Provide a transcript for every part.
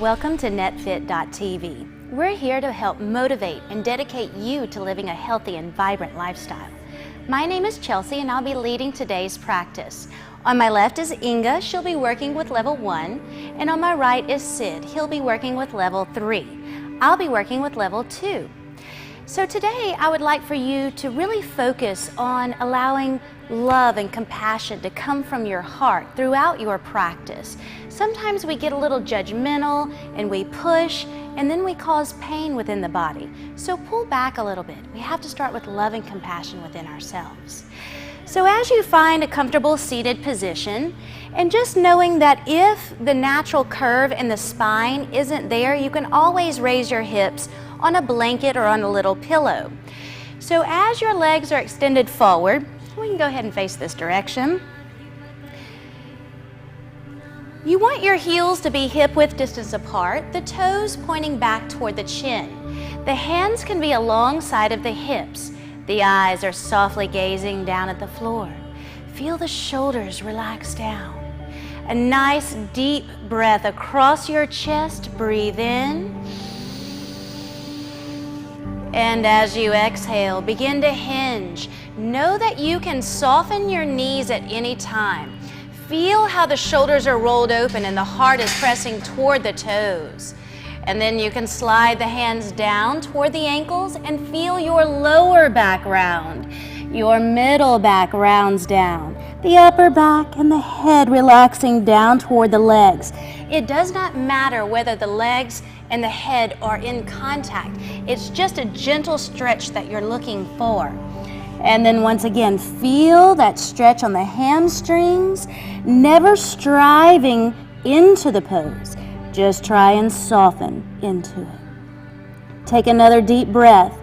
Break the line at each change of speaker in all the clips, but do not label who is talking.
Welcome to NetFit.tv. We're here to help motivate and dedicate you to living a healthy and vibrant lifestyle. My name is Chelsea and I'll be leading today's practice. On my left is Inga, she'll be working with level 1, and on my right is Sid, he'll be working with level 3. I'll be working with level 2. So today I would like for you to really focus on allowing love and compassion to come from your heart throughout your practice. Sometimes we get a little judgmental and we push and then we cause pain within the body. So pull back a little bit. We have to start with love and compassion within ourselves. So as you find a comfortable seated position, and just knowing that if the natural curve in the spine isn't there, you can always raise your hips on a blanket or on a little pillow. So as your legs are extended forward, we can go ahead and face this direction. You want your heels to be hip-width distance apart, the toes pointing back toward the chin. The hands can be alongside of the hips. The eyes are softly gazing down at the floor. Feel the shoulders relax down. A nice deep breath across your chest. Breathe in. And as you exhale, begin to hinge. Know that you can soften your knees at any time. Feel how the shoulders are rolled open and the heart is pressing toward the toes. And then you can slide the hands down toward the ankles and feel your lower back round. Your middle back rounds down. The upper back and the head relaxing down toward the legs. It does not matter whether the legs and the head are in contact. It's just a gentle stretch that you're looking for. And then once again, feel that stretch on the hamstrings, never striving into the pose. Just try and soften into it. Take another deep breath.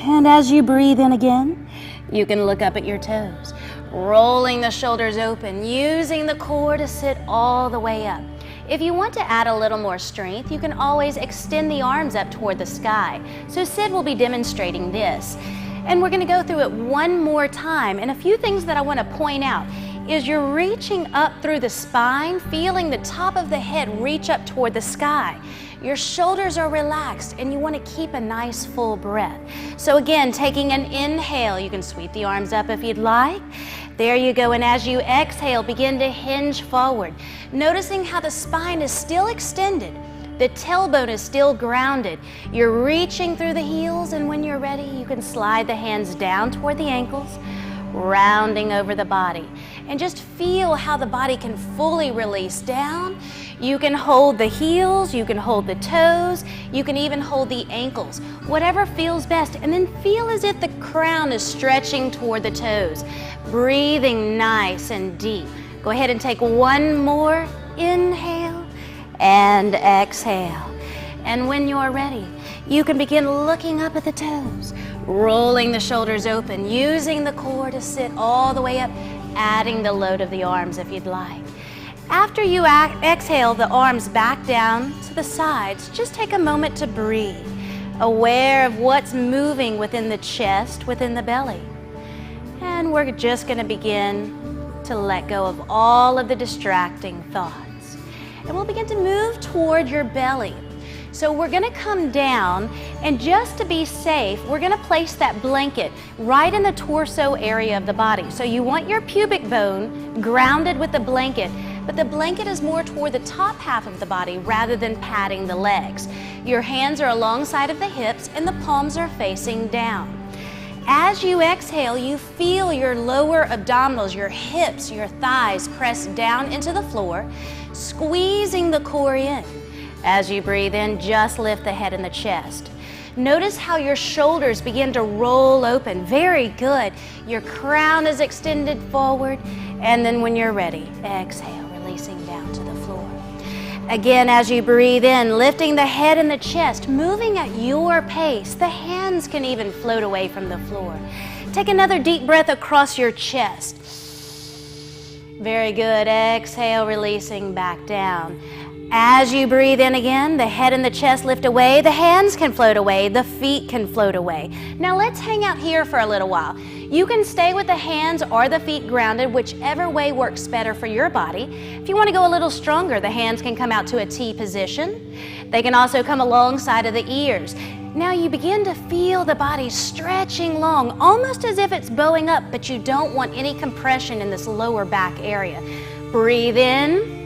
And as you breathe in again, you can look up at your toes, rolling the shoulders open, using the core to sit all the way up. If you want to add a little more strength, you can always extend the arms up toward the sky. So Sid will be demonstrating this. And we're going to go through it one more time. And a few things that I want to point out is you're reaching up through the spine, feeling the top of the head reach up toward the sky. Your shoulders are relaxed and you want to keep a nice full breath. So again, taking an inhale, you can sweep the arms up if you'd like. There you go, and as you exhale, begin to hinge forward. Noticing how the spine is still extended. The tailbone is still grounded. You're reaching through the heels, and when you're ready, you can slide the hands down toward the ankles, rounding over the body. And just feel how the body can fully release down. You can hold the heels, you can hold the toes, you can even hold the ankles, whatever feels best. And then feel as if the crown is stretching toward the toes. Breathing nice and deep. Go ahead and take one more inhale and exhale. And when you're ready, you can begin looking up at the toes, rolling the shoulders open, using the core to sit all the way up, adding the load of the arms if you'd like. After you exhale the arms back down to the sides, just take a moment to breathe, aware of what's moving within the chest, within the belly. And we're just going to begin to let go of all of the distracting thoughts. And we'll begin to move toward your belly. So we're going to come down, and just to be safe, we're going to place that blanket right in the torso area of the body. So you want your pubic bone grounded with the blanket, but the blanket is more toward the top half of the body rather than patting the legs. Your hands are alongside of the hips and the palms are facing down. As you exhale, you feel your lower abdominals, your hips, your thighs press down into the floor, squeezing the core in. As you breathe in, just lift the head and the chest. Notice how your shoulders begin to roll open. Very good. Your crown is extended forward, and then when you're ready, exhale, releasing down to the floor. Again, as you breathe in, lifting the head and the chest, moving at your pace. The hands can even float away from the floor. Take another deep breath across your chest. Very good. Exhale, releasing back down. As you breathe in again, the head and the chest lift away, the hands can float away, the feet can float away. Now let's hang out here for a little while. You can stay with the hands or the feet grounded, whichever way works better for your body. If you want to go a little stronger, the hands can come out to a T position. They can also come alongside of the ears. Now you begin to feel the body stretching long, almost as if it's bowing up, but you don't want any compression in this lower back area. Breathe in.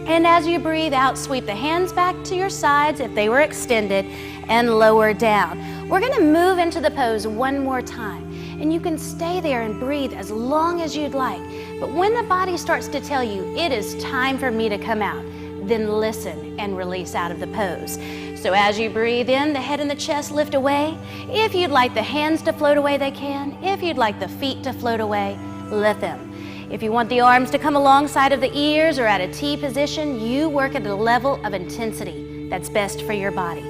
And as you breathe out, sweep the hands back to your sides if they were extended and lower down. We're going to move into the pose one more time. And you can stay there and breathe as long as you'd like. But when the body starts to tell you, it is time for me to come out, then listen and release out of the pose. So as you breathe in, the head and the chest lift away. If you'd like the hands to float away, they can. If you'd like the feet to float away, let them. If you want the arms to come alongside of the ears or at a T position, you work at a level of intensity that's best for your body.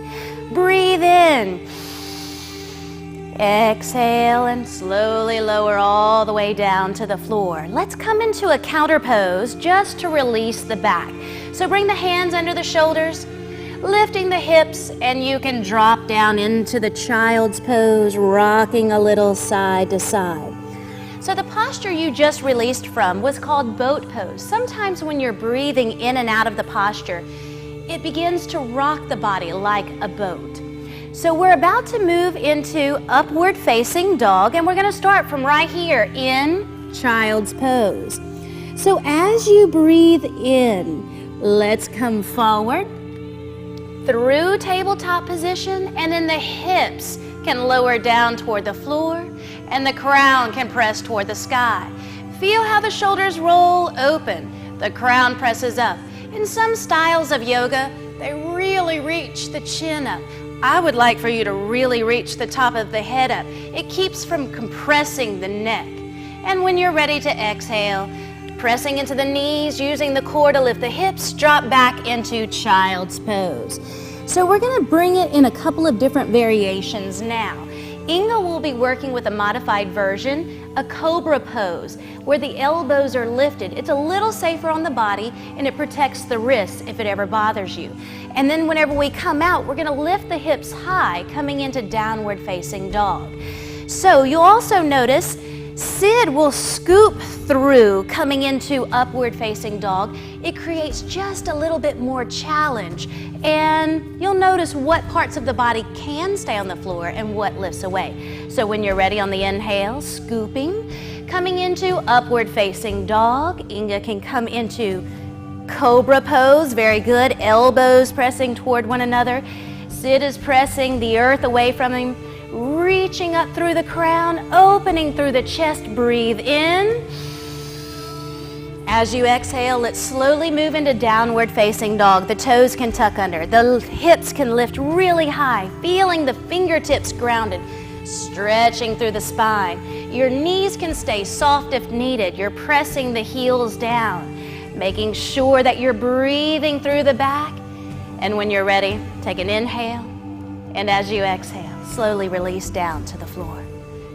Breathe in. Exhale and slowly lower all the way down to the floor. Let's come into a counter pose just to release the back. So bring the hands under the shoulders, lifting the hips, and you can drop down into the child's pose, rocking a little side to side. So the posture you just released from was called boat pose. Sometimes when you're breathing in and out of the posture, it begins to rock the body like a boat. So we're about to move into upward facing dog, and we're going to start from right here in child's pose. So as you breathe in, let's come forward through tabletop position, and then the hips can lower down toward the floor and the crown can press toward the sky. Feel how the shoulders roll open, the crown presses up. In some styles of yoga, they really reach the chin up. I would like for you to really reach the top of the head up. It keeps from compressing the neck. And when you're ready to exhale, pressing into the knees, using the core to lift the hips, drop back into child's pose. So we're going to bring it in a couple of different variations now. Inga will be working with a modified version, a cobra pose, where the elbows are lifted. It's a little safer on the body and it protects the wrists if it ever bothers you. And then whenever we come out, we're going to lift the hips high, coming into downward facing dog. So you'll also notice Sid will scoop through, coming into upward facing dog. It creates just a little bit more challenge, and you'll notice what parts of the body can stay on the floor and what lifts away. So when you're ready on the inhale, scooping, coming into upward facing dog. Inga can come into cobra pose, very good, elbows pressing toward one another. Sid is pressing the earth away from him, reaching up through the crown, opening through the chest. Breathe in. As you exhale, let's slowly move into downward facing dog. The toes can tuck under, the hips can lift really high, feeling the fingertips grounded, stretching through the spine. Your knees can stay soft if needed. You're pressing the heels down, making sure that you're breathing through the back. And when you're ready, take an inhale, and as you exhale, slowly release down to the floor.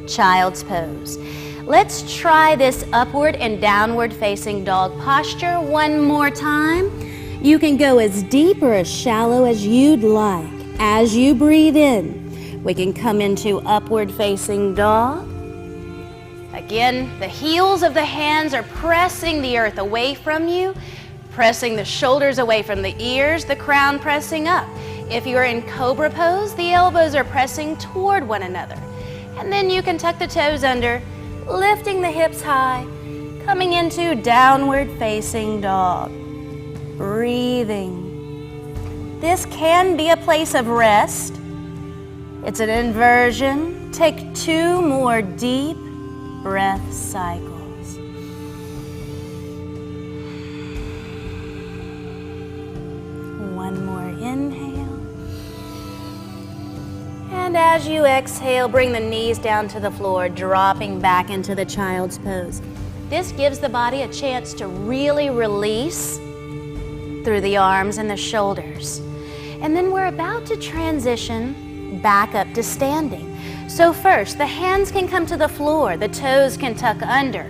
Child's pose. Let's try this upward and downward facing dog posture one more time. You can go as deep or as shallow as you'd like. As you breathe in, we can come into upward facing dog. Again, the heels of the hands are pressing the earth away from you, pressing the shoulders away from the ears, the crown pressing up. If you're in cobra pose, the elbows are pressing toward one another. And then you can tuck the toes under, lifting the hips high, coming into downward facing dog. Breathing. This can be a place of rest. It's an inversion. Take 2 more deep breath cycles. One more inhale. And as you exhale, bring the knees down to the floor, dropping back into the child's pose. This gives the body a chance to really release through the arms and the shoulders. And then we're about to transition back up to standing. So first, the hands can come to the floor, the toes can tuck under.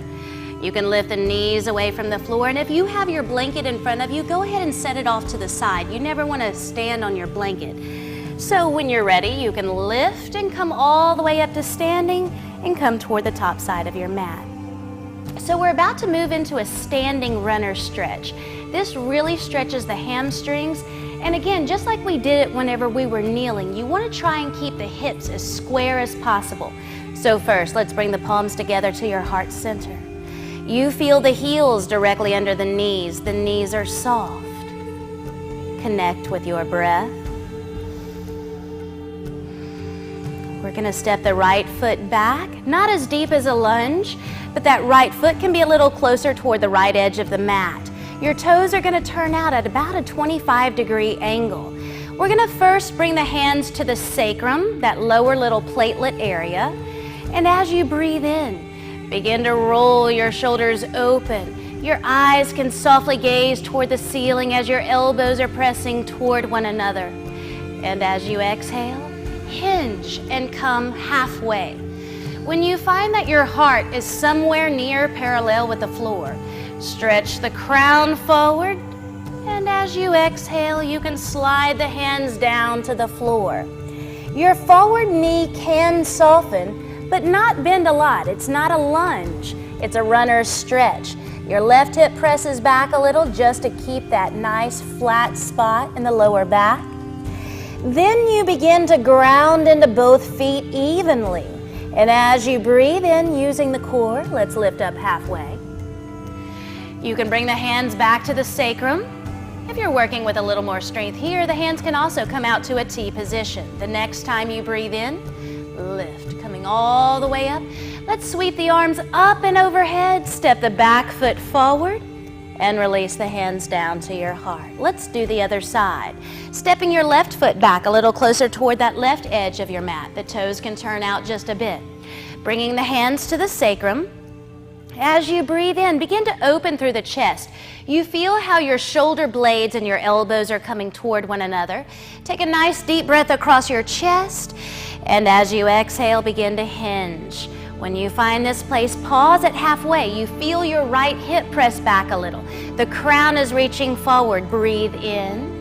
You can lift the knees away from the floor, and if you have your blanket in front of you, go ahead and set it off to the side. You never want to stand on your blanket. So when you're ready, you can lift and come all the way up to standing and come toward the top side of your mat. So we're about to move into a standing runner stretch. This really stretches the hamstrings. And again, just like we did it whenever we were kneeling, you want to try and keep the hips as square as possible. So first, let's bring the palms together to your heart center. You feel the heels directly under the knees. The knees are soft. Connect with your breath. We're going to step the right foot back, not as deep as a lunge, but that right foot can be a little closer toward the right edge of the mat. Your toes are going to turn out at about a 25-degree angle. We're going to first bring the hands to the sacrum, that lower little platelet area. And as you breathe in, begin to roll your shoulders open. Your eyes can softly gaze toward the ceiling as your elbows are pressing toward one another. And as you exhale, hinge and come halfway. When you find that your heart is somewhere near parallel with the floor, stretch the crown forward, and as you exhale, you can slide the hands down to the floor. Your forward knee can soften, but not bend a lot. It's not a lunge, it's a runner's stretch. Your left hip presses back a little just to keep that nice flat spot in the lower back. Then you begin to ground into both feet evenly. And as you breathe in using the core, let's lift up halfway. You can bring the hands back to the sacrum. If you're working with a little more strength here, the hands can also come out to a T position. The next time you breathe in, lift, coming all the way up. Let's sweep the arms up and overhead, step the back foot forward, and release the hands down to your heart. Let's do the other side. Stepping your left foot back a little closer toward that left edge of your mat. The toes can turn out just a bit. Bringing the hands to the sacrum. As you breathe in, begin to open through the chest. You feel how your shoulder blades and your elbows are coming toward one another. Take a nice deep breath across your chest, and as you exhale, begin to hinge. When you find this place, pause at halfway. You feel your right hip press back a little. The crown is reaching forward. Breathe in.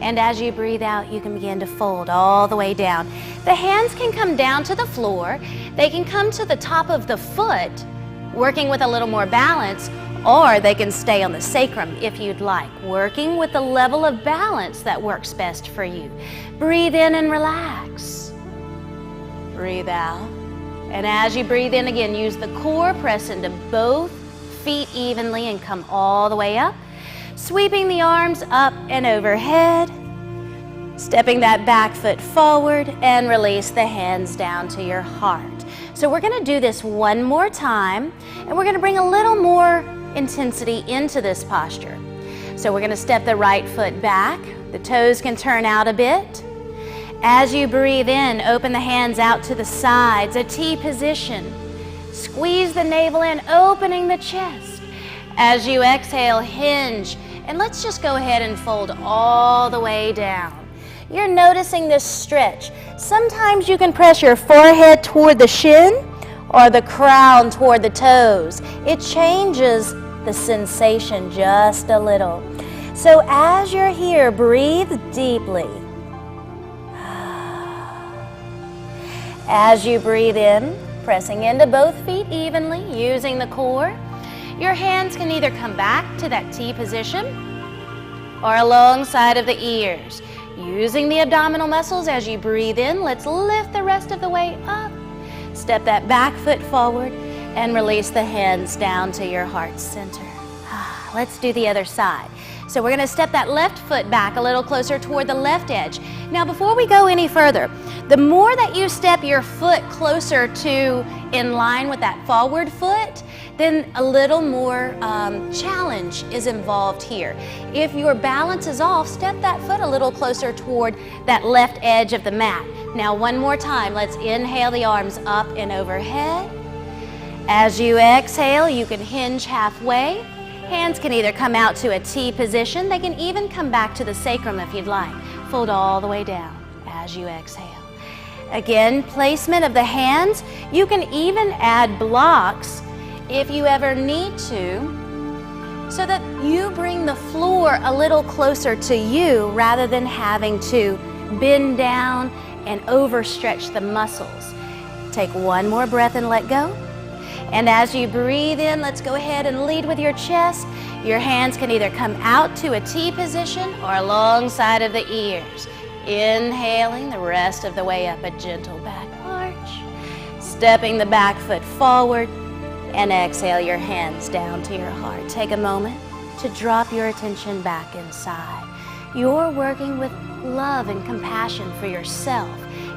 And as you breathe out, you can begin to fold all the way down. The hands can come down to the floor. They can come to the top of the foot, working with a little more balance, or they can stay on the sacrum if you'd like, working with the level of balance that works best for you. Breathe in and relax. Breathe out. And as you breathe in again, use the core, press into both feet evenly and come all the way up. Sweeping the arms up and overhead. Stepping that back foot forward and release the hands down to your heart. So we're going to do this one more time, and we're going to bring a little more intensity into this posture. So we're going to step the right foot back. The toes can turn out a bit. As you breathe in, open the hands out to the sides, a T position. Squeeze the navel in, opening the chest. As you exhale, hinge, and let's just go ahead and fold all the way down. You're noticing this stretch. Sometimes you can press your forehead toward the shin or the crown toward the toes. It changes the sensation just a little. So as you're here, breathe deeply. As you breathe in, pressing into both feet evenly, using the core, your hands can either come back to that T position or alongside of the ears. Using the abdominal muscles as you breathe in, let's lift the rest of the way up. Step that back foot forward and release the hands down to your heart center. Let's do the other side. So we're going to step that left foot back a little closer toward the left edge. Now before we go any further, the more that you step your foot closer to in line with that forward foot, then a little more challenge is involved here. If your balance is off, step that foot a little closer toward that left edge of the mat. Now one more time, let's inhale the arms up and overhead. As you exhale, you can hinge halfway. Hands can either come out to a T position, they can even come back to the sacrum if you'd like. Fold all the way down as you exhale. Again, placement of the hands. You can even add blocks if you ever need to, so that you bring the floor a little closer to you rather than having to bend down and overstretch the muscles. Take one more breath and let go. And as you breathe in, let's go ahead and lead with your chest. Your hands can either come out to a T position or alongside of the ears. Inhaling the rest of the way up, a gentle back arch. Stepping the back foot forward, and exhale your hands down to your heart. Take a moment to drop your attention back inside. You're working with love and compassion for yourself,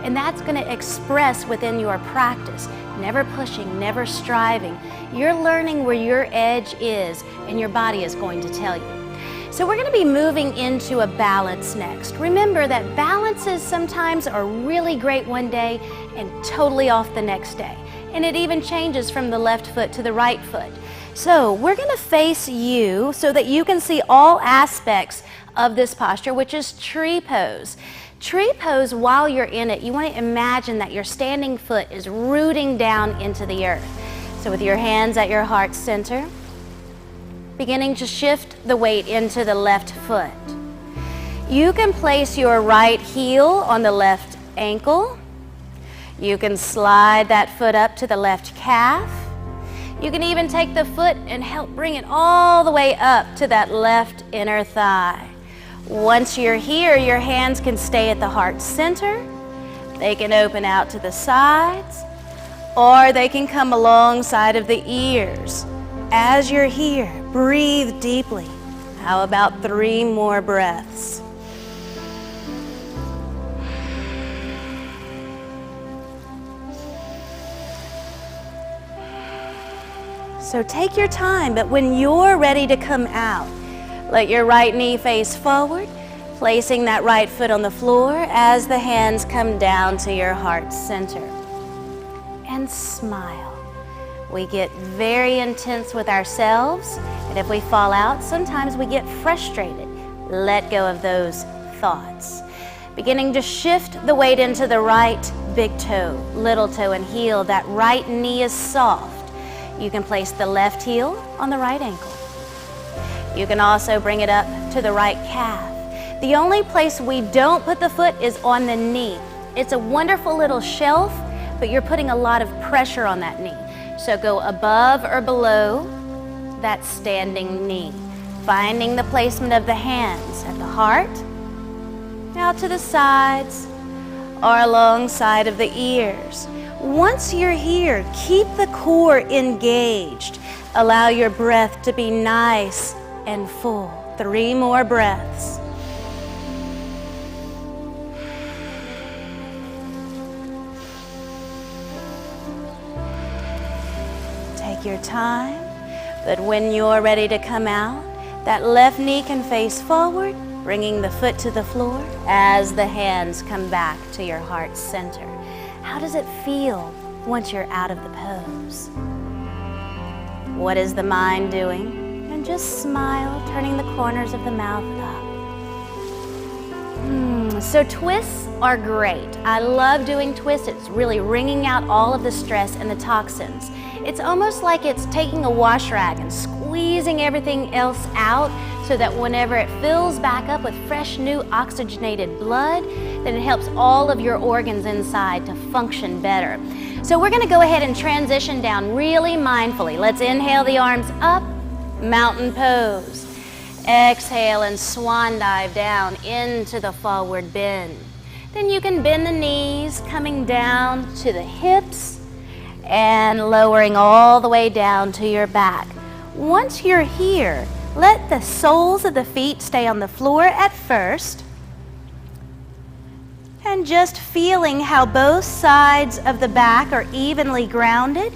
and that's going to express within your practice. Never pushing, never striving. You're learning where your edge is, and your body is going to tell you. So we're going to be moving into a balance next. Remember that balances sometimes are really great one day and totally off the next day. And it even changes from the left foot to the right foot. So we're going to face you so that you can see all aspects of this posture, which is tree pose. Tree pose, while you're in it, you want to imagine that your standing foot is rooting down into the earth. So with your hands at your heart center, beginning to shift the weight into the left foot. You can place your right heel on the left ankle. You can slide that foot up to the left calf. You can even take the foot and help bring it all the way up to that left inner thigh. Once you're here, your hands can stay at the heart center. They can open out to the sides, or they can come alongside of the ears. As you're here, breathe deeply. How about 3 more breaths? So take your time, but when you're ready to come out, let your right knee face forward, placing that right foot on the floor as the hands come down to your heart center. And smile. We get very intense with ourselves, and if we fall out, sometimes we get frustrated. Let go of those thoughts. Beginning to shift the weight into the right big toe, little toe, and heel. That right knee is soft. You can place the left heel on the right ankle. You can also bring it up to the right calf. The only place we don't put the foot is on the knee. It's a wonderful little shelf, but you're putting a lot of pressure on that knee. So go above or below that standing knee. Finding the placement of the hands at the heart, out to the sides, or alongside of the ears. Once you're here, keep the core engaged. Allow your breath to be nice and full. 3 more breaths. Take your time, but when you're ready to come out, that left knee can face forward, bringing the foot to the floor as the hands come back to your heart center. How does it feel once you're out of the pose? What is the mind doing? And just smile, turning the corners of the mouth up. So twists are great. I love doing twists. It's really wringing out all of the stress and the toxins. It's almost like it's taking a wash rag and squeezing everything else out so that whenever it fills back up with fresh, new oxygenated blood, then it helps all of your organs inside to function better. So we're going to go ahead and transition down really mindfully. Let's inhale the arms up, mountain pose. Exhale and swan dive down into the forward bend. Then you can bend the knees, coming down to the hips and lowering all the way down to your back. Once you're here, let the soles of the feet stay on the floor at first, and just feeling how both sides of the back are evenly grounded,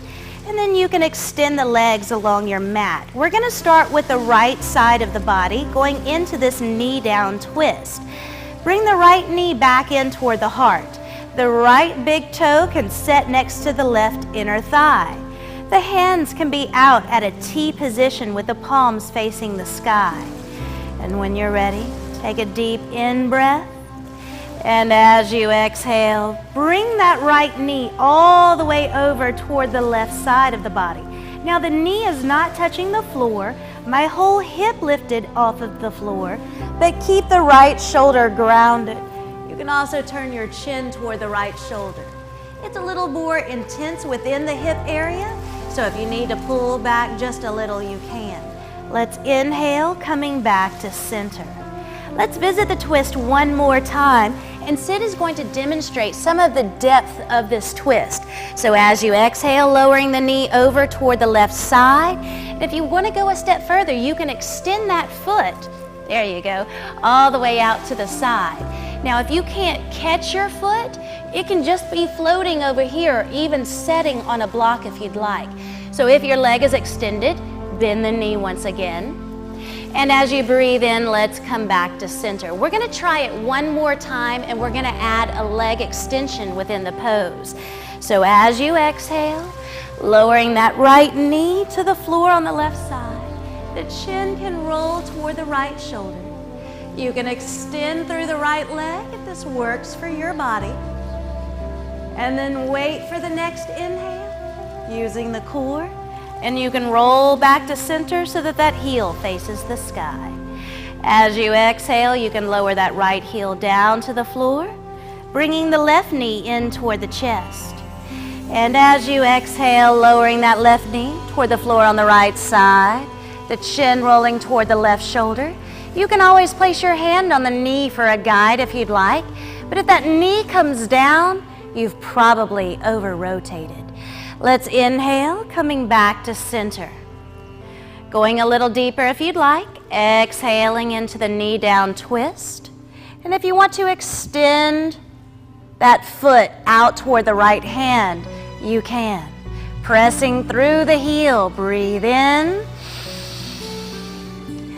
and then you can extend the legs along your mat. We're going to start with the right side of the body, going into this knee down twist. Bring the right knee back in toward the heart. The right big toe can set next to the left inner thigh. The hands can be out at a T position with the palms facing the sky. And when you're ready, take a deep in breath. And as you exhale, bring that right knee all the way over toward the left side of the body. Now the knee is not touching the floor, my whole hip lifted off of the floor, but keep the right shoulder grounded. You can also turn your chin toward the right shoulder. It's a little more intense within the hip area, so if you need to pull back just a little, you can. Let's inhale, coming back to center. Let's visit the twist one more time, and Sid is going to demonstrate some of the depth of this twist. So as you exhale, lowering the knee over toward the left side. And if you want to go a step further, you can extend that foot, there you go, all the way out to the side. Now if you can't catch your foot, it can just be floating over here, or even setting on a block if you'd like. So if your leg is extended, bend the knee once again. And as you breathe in, let's come back to center. We're gonna try it one more time, and we're gonna add a leg extension within the pose. So as you exhale, lowering that right knee to the floor on the left side, the chin can roll toward the right shoulder. You can extend through the right leg if this works for your body. And then wait for the next inhale, using the core. And you can roll back to center so that that heel faces the sky. As you exhale, you can lower that right heel down to the floor, bringing the left knee in toward the chest. And as you exhale, lowering that left knee toward the floor on the right side, the chin rolling toward the left shoulder. You can always place your hand on the knee for a guide if you'd like, but if that knee comes down, you've probably over-rotated. Let's inhale, coming back to center. Going a little deeper if you'd like, exhaling into the knee down twist. And if you want to extend that foot out toward the right hand, you can. Pressing through the heel, breathe in.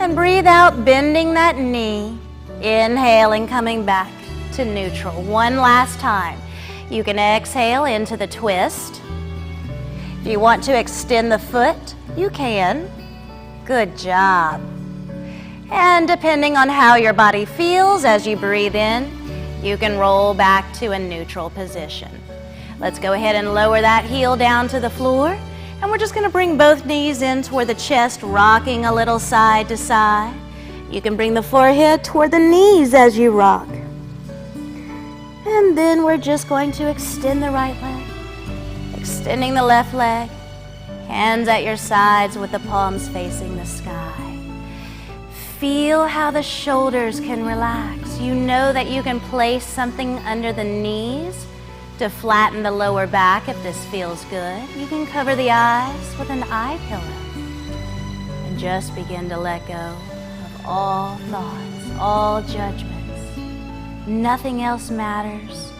And breathe out, bending that knee. Inhaling, coming back to neutral. One last time. You can exhale into the twist. If you want to extend the foot, you can. Good job. And depending on how your body feels as you breathe in, you can roll back to a neutral position. Let's go ahead and lower that heel down to the floor. And we're just going to bring both knees in toward the chest, rocking a little side to side. You can bring the forehead toward the knees as you rock. And then we're just going to extend the right leg. Extending the left leg, hands at your sides with the palms facing the sky. Feel how the shoulders can relax. You know that you can place something under the knees to flatten the lower back if this feels good. You can cover the eyes with an eye pillow and just begin to let go of all thoughts, all judgments. Nothing else matters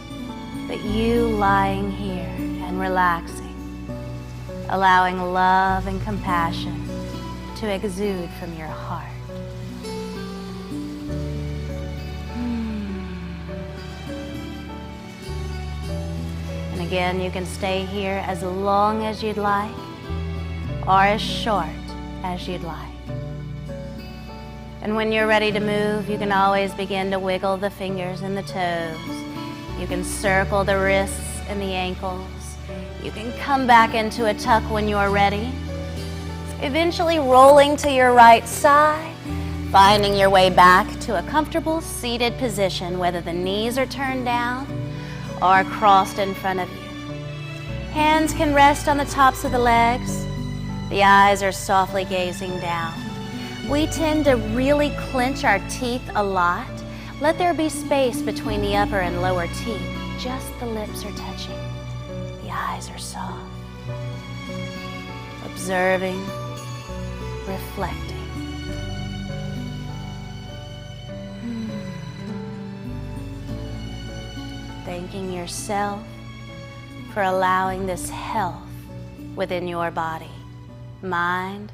but you lying here and relaxing, allowing love and compassion to exude from your heart. And again, you can stay here as long as you'd like, or as short as you'd like. And when you're ready to move, you can always begin to wiggle the fingers and the toes. You can circle the wrists and the ankles. You can come back into a tuck when you're ready. Eventually rolling to your right side, finding your way back to a comfortable seated position, whether the knees are turned down or crossed in front of you. Hands can rest on the tops of the legs. The eyes are softly gazing down. We tend to really clench our teeth a lot. Let there be space between the upper and lower teeth. Just the lips are touching. The eyes are soft. Observing, reflecting. Thanking yourself for allowing this health within your body, mind,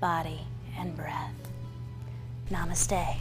body, and breath. Namaste.